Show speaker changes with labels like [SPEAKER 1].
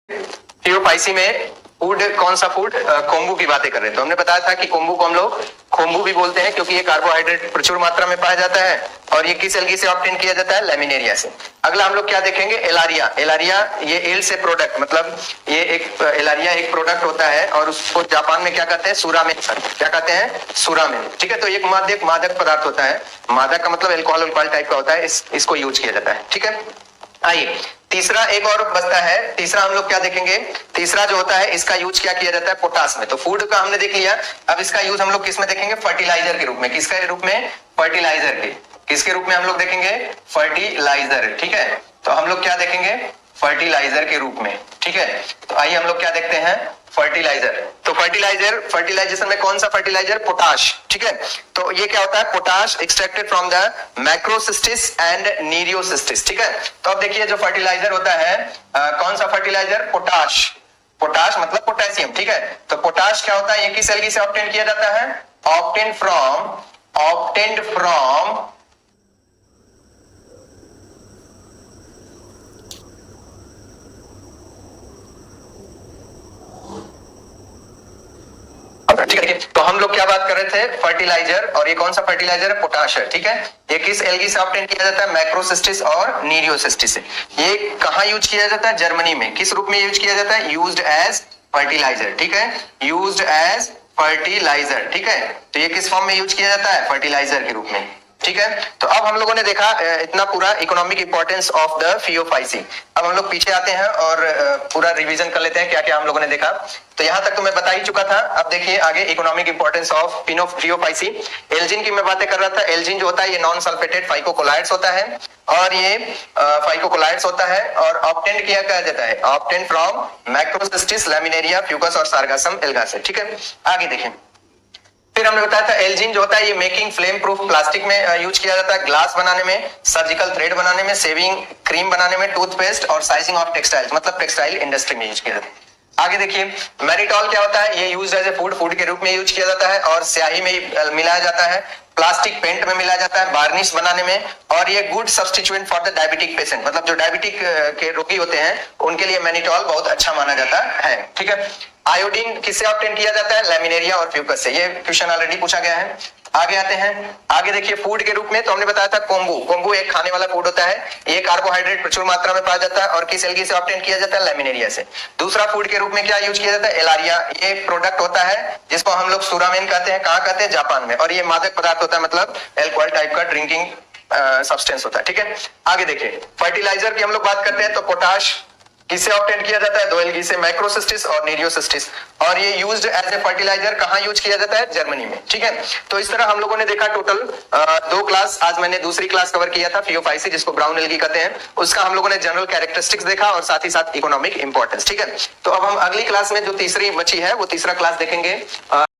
[SPEAKER 1] थियोफाइसी में फूड कौन सा फूड, कोम्बू की बातें कर रहे थे। तो हमने बताया था कि कोम्बू को हम लोग खोम्बू भी बोलते हैं क्योंकि ये कार्बोहाइड्रेट प्रचुर मात्रा में पाया जाता है और ये किस एल्गी से ऑब्टेन किया जाता है, लैमिनेरिया से। अगला हम लोग क्या देखेंगे, एलारिया। एलारिया ये एल से प्रोडक्ट, मतलब ये एक एलारिया एक प्रोडक्ट होता है और उसको जापान में क्या कहते हैं, सुरामेन। क्या कहते हैं, सुरामेन। ठीक है, तो एक मादक पदार्थ होता है। मादक का मतलब एल्कोहल टाइप का होता है, इसको यूज किया जाता है। ठीक है, आइए तीसरा एक और बचता है। तीसरा हम लोग क्या देखेंगे, तीसरा जो होता है इसका यूज क्या किया जाता है, पोटास में। तो फूड का हमने देख लिया, अब इसका यूज हम लोग किस में देखेंगे, फर्टिलाइजर के रूप में। किसके रूप में, फर्टिलाइजर के। किसके रूप में हम लोग देखेंगे, फर्टिलाइजर। ठीक है, तो हम लोग क्या देखेंगे, फर्टिलाइजर के रूप में। ठीक है, तो आइए हम लोग क्या देखते हैं, फर्टिलाइजर। तो फर्टिलाइजेशन में कौन सा फर्टिलाइजर, पोटाश। ठीक है, तो ये क्या होता है, potash extracted from the Macrocystis and Nereocystis. ठीक है, तो अब देखिए जो फर्टिलाइजर होता है, कौन सा फर्टिलाइजर, पोटाश। पोटाश मतलब पोटेशियम। ठीक है, तो पोटाश क्या होता है, ये किस एल्गी से ऑब्टेन किया जाता है, ऑब्टेन्ड फ्रॉम ठीक है। तो हम लोग क्या बात कर रहे थे, फर्टिलाइजर, और ये कौन सा फर्टिलाइजर है, पोटाश है। ठीक है, ये किस एल्गी से ऑब्टेन किया जाता है, मैक्रोसिस्टिस और नीरियोसिस्टिस से। ये कहां यूज किया जाता है, जर्मनी में। किस रूप में यूज किया जाता है, यूज्ड एज फर्टिलाइजर। ठीक है, यूज्ड एज फर्टिलाइजर। ठीक है, तो ये किस फॉर्म में यूज किया जाता है, फर्टिलाइजर के रूप में। ठीक है, तो अब हम लोगों ने देखा इतना पूरा economic importance of the Phaeophyceae. अब हम लोग पीछे आते हैं और पूरा रिवीजन कर लेते हैं क्या क्या हम लोगों ने देखा। तो यहां तक तो मैं बता ही चुका था। अब देखिए आगे economic importance of Phaeophyceae. Elgin की मैं बातें कर रहा था। एल्जिन जो होता है ये नॉन सल्फेटेड फाइकोकोलाइड्स होता है और ये फाइकोकोलाइड्स होता है और ऑब्टेन किया जाता है, ऑब्टेन फ्रॉम मैक्रोसिस्टिस, लैमिनेरिया, फ्यूकस और सार्गासम एल्गा से। ठीक है, आगे देखें। फिर हमने बताया था एल्जिन जो होता है ये मेकिंग फ्लेम प्रूफ प्लास्टिक में यूज किया जाता है, ग्लास बनाने में, सर्जिकल थ्रेड बनाने में, सेविंग क्रीम बनाने में, टूथपेस्ट और साइजिंग ऑफ टेक्सटाइल्स, मतलब टेक्सटाइल इंडस्ट्री में यूज किया जाता है। आगे देखिए मैरिटॉल क्या होता है, ये यूज एज ए फूड के रूप में यूज किया जाता है और स्याही में मिलाया जाता है, प्लास्टिक पेंट में मिलाया जाता है, वार्निश बनाने में, और ये good substituent for the diabetic patient, मतलब जो डायबिटिक के रोगी होते हैं उनके लिए मैनिटॉल बहुत अच्छा माना जाता है। ठीक है, आयोडीन किससे ऑब्टेन किया जाता है, लैमिनेरिया और फ्यूकस से। ये क्वेश्चन ऑलरेडी पूछा गया है। आगे आते हैं, आगे देखिए फूड के रूप में तो हमने बताया था कोम्बू। कोम्बू एक खाने वाला फूड होता है, ये कार्बोहाइड्रेट प्रचुर मात्रा में पाया जाता है और किस एल्गी से ऑब्टेन किया जाता है, लैमिनेरिया से। दूसरा फूड के रूप में क्या यूज किया जाता है, एलारिया। ये प्रोडक्ट होता है जिसको हम लोग सुरामेन कहते हैं, कहां कहते हैं, जापान में, और ये मादक पदार्थ होता है, मतलब एल्कोहल टाइप का ड्रिंकिंग सब्सटेंस होता है। ठीक है, आगे देखिए फर्टिलाइजर की हम लोग बात करते हैं तो पोटाश किससे ऑब्टेन किया जाता है, दो एल्गी से, मैक्रोसिस्टिस और नीरियोसिस्टिस, और ये यूज्ड एज ए फर्टिलाइजर कहां यूज किया जाता है, जर्मनी में। ठीक है, तो इस तरह हम लोगों ने देखा टोटल 2 क्लास। आज मैंने दूसरी क्लास कवर किया था फियोफाइसी, जिसको ब्राउन एल्गी कहते हैं, उसका हम लोगों ने जनरल कैरेक्टरिस्टिक्स देखा और साथ ही साथ इकोनॉमिक इंपॉर्टेंस। ठीक है, तो अब हम अगली क्लास में जो तीसरी बची है वो तीसरा क्लास देखेंगे।